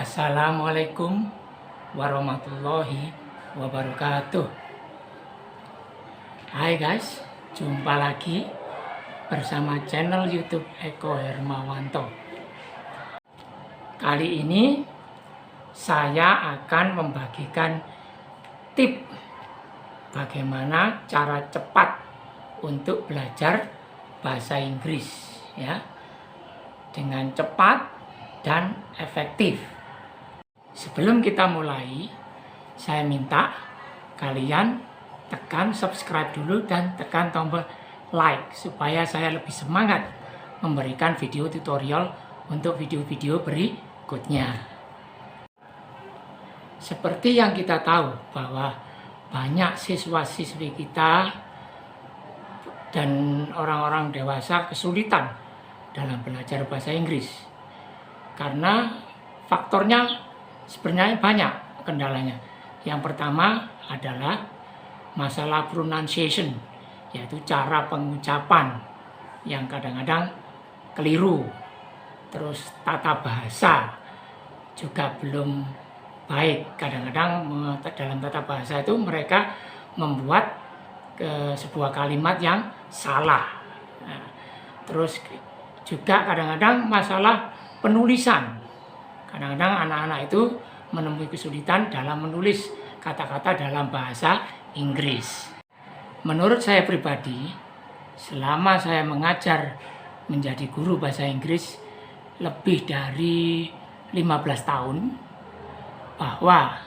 Assalamualaikum warahmatullahi wabarakatuh. Hai guys, jumpa lagi bersama channel YouTube Eko Hermawanto. Kali ini saya akan membagikan tip bagaimana cara cepat untuk belajar bahasa Inggris ya, dengan cepat dan efektif. Sebelum kita mulai, saya minta kalian tekan subscribe dulu dan tekan tombol like supaya saya lebih semangat memberikan video tutorial untuk video-video berikutnya. Seperti yang kita tahu bahwa banyak siswa-siswi kita dan orang-orang dewasa kesulitan dalam belajar bahasa Inggris. Karena faktornya sebenarnya banyak kendalanya. Yang pertama adalah masalah pronunciation, yaitu cara pengucapan yang kadang-kadang keliru. Terus tata bahasa juga belum baik. Kadang-kadang dalam tata bahasa itu mereka membuat sebuah kalimat yang salah. Nah, terus juga kadang-kadang masalah penulisan. Kadang-kadang anak-anak itu menemui kesulitan dalam menulis kata-kata dalam bahasa Inggris. Menurut saya pribadi, selama saya mengajar menjadi guru bahasa Inggris lebih dari 15 tahun, bahwa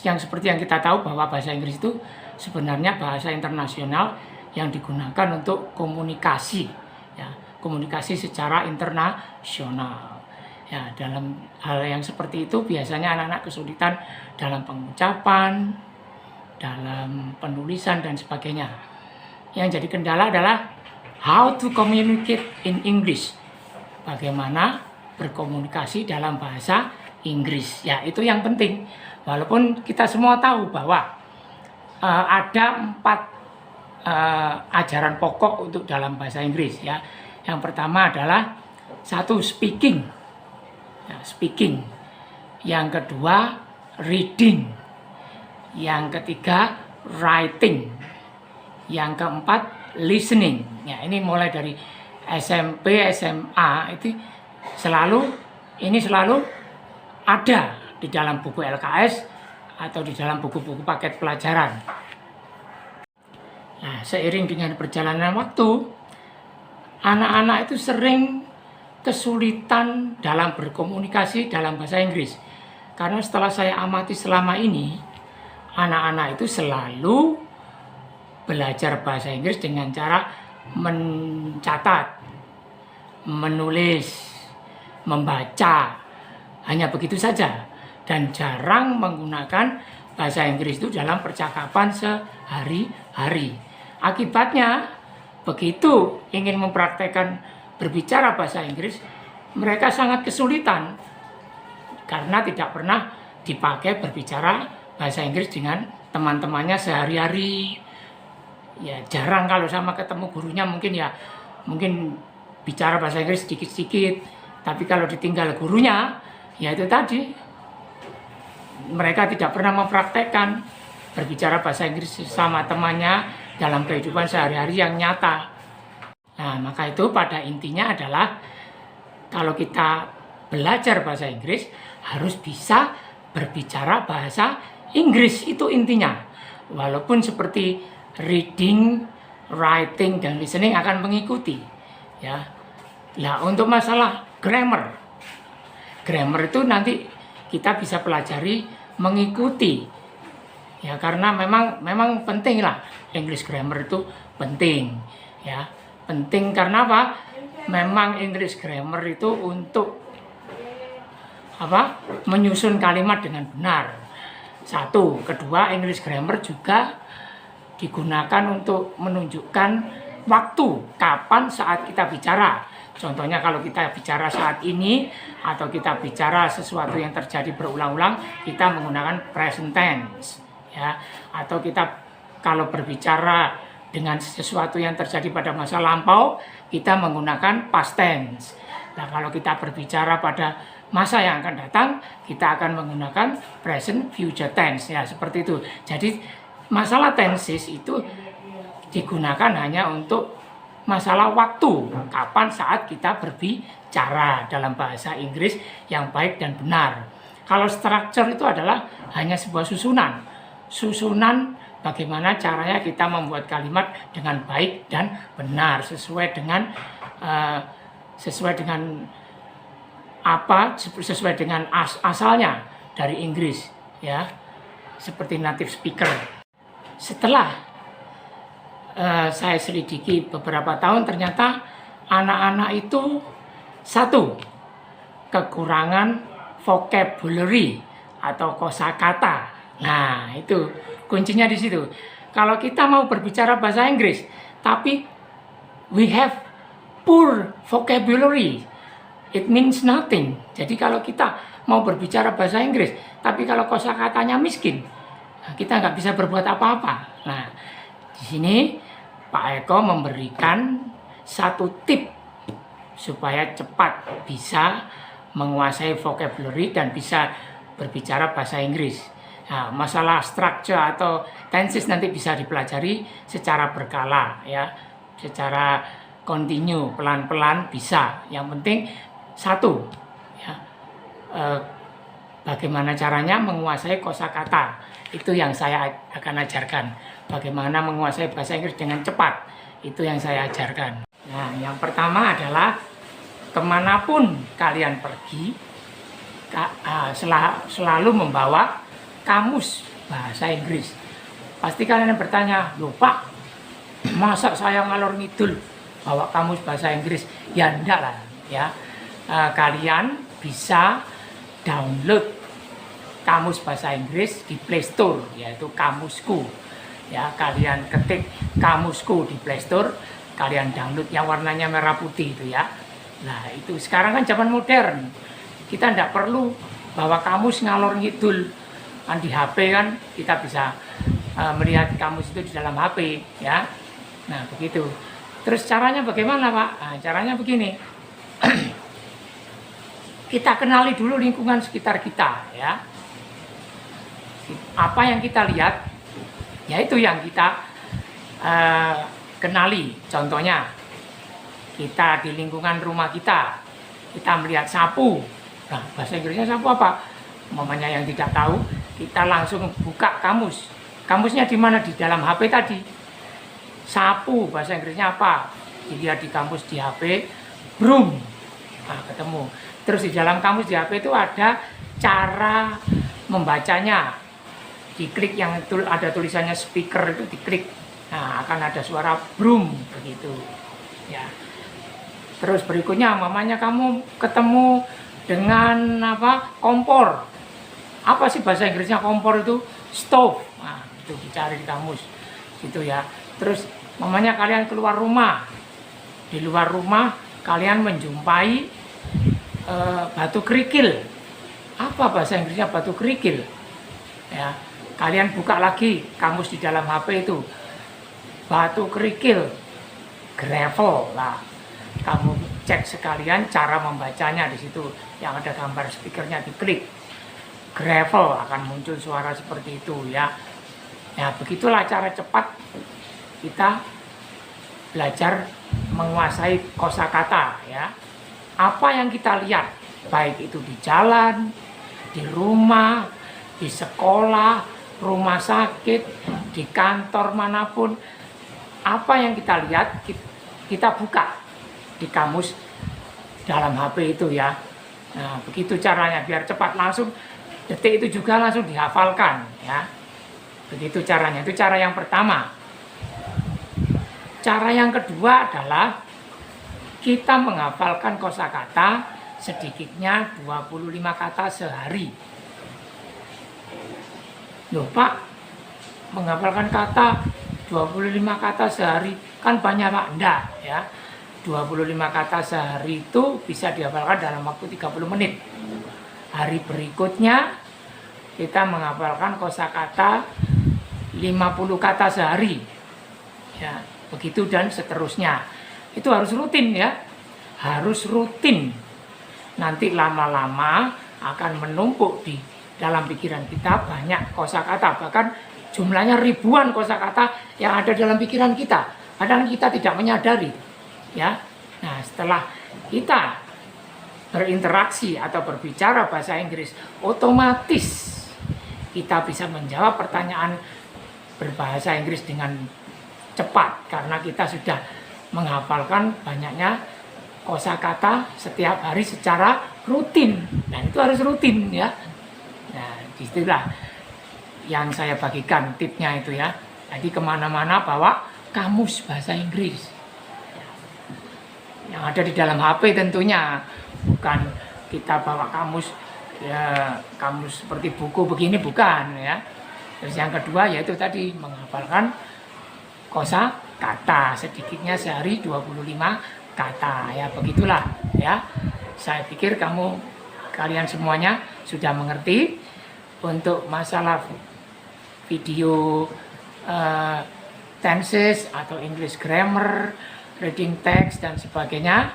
yang seperti yang kita tahu bahwa bahasa Inggris itu sebenarnya bahasa internasional yang digunakan untuk komunikasi, ya, komunikasi secara internasional. Ya, dalam hal yang seperti itu biasanya anak-anak kesulitan dalam pengucapan, dalam penulisan dan sebagainya. Yang jadi kendala adalah how to communicate in English. Bagaimana berkomunikasi dalam bahasa Inggris. Ya, itu yang penting. Walaupun kita semua tahu bahwa ada 4 ajaran pokok untuk dalam bahasa Inggris ya. Yang pertama adalah 1, speaking. Ya, speaking. Yang kedua, reading. Yang ketiga, writing. Yang keempat, listening. Ya, ini mulai dari SMP, SMA itu selalu ada di dalam buku LKS atau di dalam buku-buku paket pelajaran. Nah, seiring dengan perjalanan waktu, anak-anak itu sering kesulitan dalam berkomunikasi dalam bahasa Inggris. Karena setelah saya amati selama ini, anak-anak itu selalu belajar bahasa Inggris dengan cara mencatat, menulis, membaca, hanya begitu saja, dan jarang menggunakan bahasa Inggris itu dalam percakapan sehari-hari. Akibatnya, begitu ingin mempraktekkan berbicara bahasa Inggris, mereka sangat kesulitan karena tidak pernah dipakai berbicara bahasa Inggris dengan teman-temannya sehari-hari. Ya, jarang kalau sama ketemu gurunya mungkin bicara bahasa Inggris sedikit-sedikit, tapi kalau ditinggal gurunya, ya itu tadi, mereka tidak pernah mempraktekkan berbicara bahasa Inggris sama temannya dalam kehidupan sehari-hari yang nyata. Nah, maka itu pada intinya adalah kalau kita belajar bahasa Inggris harus bisa berbicara bahasa Inggris, itu intinya. Walaupun seperti reading, writing, dan listening akan mengikuti. Ya. Nah, untuk masalah grammar itu nanti kita bisa pelajari mengikuti. Ya, karena memang penting lah, English grammar itu penting. Ya, penting karena apa? Memang English grammar itu untuk menyusun kalimat dengan benar. 1, kedua, English grammar juga digunakan untuk menunjukkan waktu kapan saat kita bicara. Contohnya kalau kita bicara saat ini atau kita bicara sesuatu yang terjadi berulang-ulang, kita menggunakan present tense ya. Atau kita kalau berbicara dengan sesuatu yang terjadi pada masa lampau, kita menggunakan past tense. Nah, kalau kita berbicara pada masa yang akan datang, kita akan menggunakan present future tense ya, seperti itu. Jadi masalah tenses itu digunakan hanya untuk masalah waktu, kapan saat kita berbicara dalam bahasa Inggris yang baik dan benar. Kalau structure itu adalah hanya sebuah susunan bagaimana caranya kita membuat kalimat dengan baik dan benar sesuai dengan sesuai dengan asalnya dari Inggris ya, seperti native speaker. Setelah saya selidiki beberapa tahun, ternyata anak-anak itu satu, kekurangan vocabulary atau kosakata. Nah, itu kuncinya di situ. Kalau kita mau berbicara bahasa Inggris tapi we have poor vocabulary, it means nothing. Jadi kalau kita mau berbicara bahasa Inggris tapi kalau kosakatanya miskin, kita nggak bisa berbuat apa-apa. Nah, di sini Pak Eko memberikan satu tip supaya cepat bisa menguasai vocabulary dan bisa berbicara bahasa Inggris. Nah, masalah structure atau tenses nanti bisa dipelajari secara berkala ya, secara continue, pelan-pelan bisa. Yang penting satu ya, bagaimana caranya menguasai kosakata. Itu yang saya akan ajarkan. Bagaimana menguasai bahasa Inggris dengan cepat. Itu yang saya ajarkan. Nah, yang pertama adalah kemanapun kalian pergi, selalu membawa kamus bahasa Inggris. Pasti kalian bertanya, loh Pak, masa saya ngalor ngidul bawa kamus bahasa Inggris? Ya enggak lah ya. Kalian bisa download kamus bahasa Inggris di Play Store, yaitu Kamusku ya. Kalian ketik Kamusku di Play Store, kalian download yang warnanya merah putih itu ya. Nah, itu sekarang kan zaman modern, kita tidak perlu bawa kamus ngalor ngidul kan. Di HP kan kita bisa melihat kamus itu di dalam HP ya. Nah, begitu. Terus caranya bagaimana Pak? Nah, caranya begini. Kita kenali dulu lingkungan sekitar kita ya. Apa yang kita lihat, yaitu yang kita kenali. Contohnya, kita di lingkungan rumah kita melihat sapu. Nah, bahasa Inggrisnya sapu apa? Mamanya yang tidak tahu, kita langsung buka kamus. Kamusnya di mana? Di dalam HP tadi. Sapu, bahasa Inggrisnya apa? Dilihat di kamus di HP, broom. Nah, ketemu. Terus di dalam kamus di HP itu ada cara membacanya. Diklik yang ada tulisannya speaker itu diklik. Nah, akan ada suara broom begitu. Ya. Terus berikutnya mamanya kamu ketemu dengan kompor. Apa sih bahasa Inggrisnya kompor itu? Stove. Nah, itu dicari di kamus. Gitu ya. Terus mamanya kalian keluar rumah. Di luar rumah kalian menjumpai batu kerikil. Apa bahasa Inggrisnya batu kerikil? Ya. Kalian buka lagi kamus di dalam HP itu. Batu kerikil, gravel lah. Kamu cek sekalian cara membacanya di situ yang ada gambar speakernya, diklik. Gravel akan muncul suara seperti itu ya. Ya, begitulah cara cepat kita belajar menguasai kosakata ya. Apa yang kita lihat, baik itu di jalan, di rumah, di sekolah, rumah sakit, di kantor manapun, apa yang kita lihat kita buka di kamus dalam HP itu ya. Nah, begitu caranya biar cepat, langsung detik itu juga langsung dihafalkan ya. Begitu caranya, itu cara yang pertama. Cara yang kedua adalah kita menghafalkan kosakata sedikitnya 25 kata sehari. Loh Pak, menghafalkan kata 25 kata sehari kan banyak Pak? Enggak ya. 25 kata sehari itu bisa dihafalkan dalam waktu 30 menit. Hari berikutnya kita menghafalkan kosakata 50 kata sehari. Ya, begitu dan seterusnya. Itu harus rutin ya. Harus rutin nanti lama-lama akan menumpuk di dalam pikiran kita banyak kosakata, bahkan jumlahnya ribuan kosakata yang ada dalam pikiran kita. Kadang kita tidak menyadari, ya. Nah, setelah kita berinteraksi atau berbicara bahasa Inggris, otomatis kita bisa menjawab pertanyaan berbahasa Inggris dengan cepat karena kita sudah menghafalkan banyaknya kosakata setiap hari secara rutin. Nah, itu harus rutin, ya. Nah, disitulah yang saya bagikan tipnya itu, ya. Jadi kemana-mana bawa kamus bahasa Inggris yang ada di dalam HP tentunya, bukan kita bawa kamus, ya, kamus seperti buku begini, bukan, ya. Terus yang kedua yaitu tadi menghafalkan kosakata, sedikitnya sehari 25 kata, ya. Begitulah, ya. Saya pikir kalian semuanya sudah mengerti. Untuk masalah video tenses atau English grammar, reading text dan sebagainya,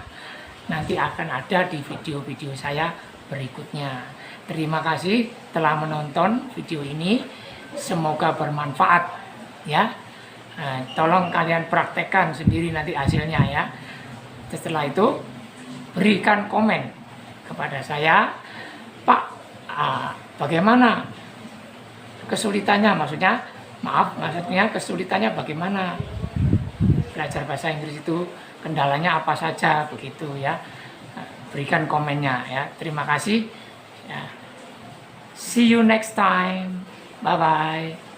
nanti akan ada di video-video saya berikutnya. Terima kasih telah menonton video ini, semoga bermanfaat, ya. Tolong kalian praktekkan sendiri nanti hasilnya, ya. Setelah itu berikan komen kepada saya, Pak, bagaimana kesulitannya, maksudnya kesulitannya bagaimana belajar bahasa Inggris itu, kendalanya apa saja, begitu, ya. Berikan komennya, ya. Terima kasih, ya. See you next time. Bye bye.